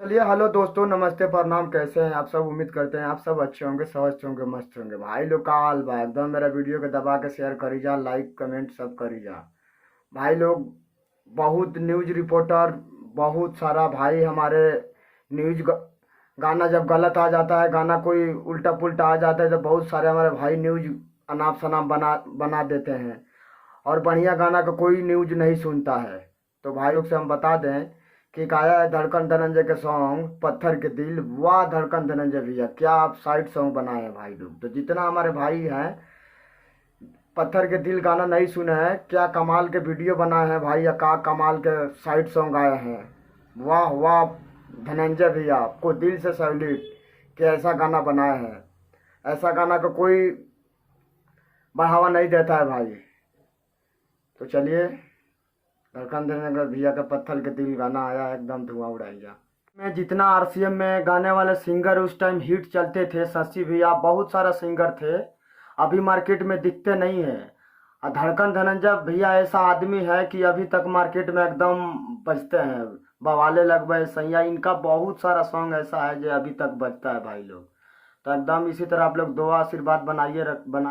चलिए, हेलो दोस्तों, नमस्ते, प्रणाम। कैसे हैं आप सब? उम्मीद करते हैं आप सब अच्छे होंगे, स्वस्थ होंगे, मस्त होंगे। भाई लोग का हाल बा एकदम। मेरा वीडियो के दबा के शेयर करी जा, लाइक कमेंट सब करी जा। भाई लोग, बहुत न्यूज रिपोर्टर, बहुत सारा भाई हमारे न्यूज गाना जब गलत आ जाता है, गाना कोई उल्टा पुल्टा आ जाता है, तो बहुत सारे हमारे भाई न्यूज अनाप शनाप बना बना देते हैं। और बढ़िया गाना का कोई न्यूज नहीं सुनता है। तो भाई लोग से हम बता दें कि एक आया है धड़कन धनंजय के सॉन्ग पत्थर के दिल। वाह धड़कन धनंजय भैया, क्या आप साइड सॉन्ग बनाए हैं भाई लोग। तो जितना हमारे भाई हैं पत्थर के दिल गाना नहीं सुने हैं, क्या कमाल के वीडियो बनाए हैं भाई, या क्या कमाल के साइड सॉन्ग आए हैं। वाह वाह धनंजय भैया, आपको दिल से सैल्यूट कि ऐसा गाना बनाए हैं। ऐसा गाना का कोई बढ़ावा नहीं देता है भाई। तो चलिए, धड़कन धनंजय भैया का पत्थर के दिल गाना आया है, एकदम धुआं उड़ाइया। में जितना आरसीएम में गाने वाले सिंगर उस टाइम हिट चलते थे, शशि भैया, बहुत सारा सिंगर थे, अभी मार्केट में दिखते नहीं है। और धड़कन धनंजय भैया ऐसा आदमी है कि अभी तक मार्केट में एकदम बजते हैं। बवाले लगभग सैया, इनका बहुत सारा सॉन्ग ऐसा है जो अभी तक बजता है भाई लोग। तो एकदम इसी तरह आप लोग दुआ आशीर्वाद बनाइए, बना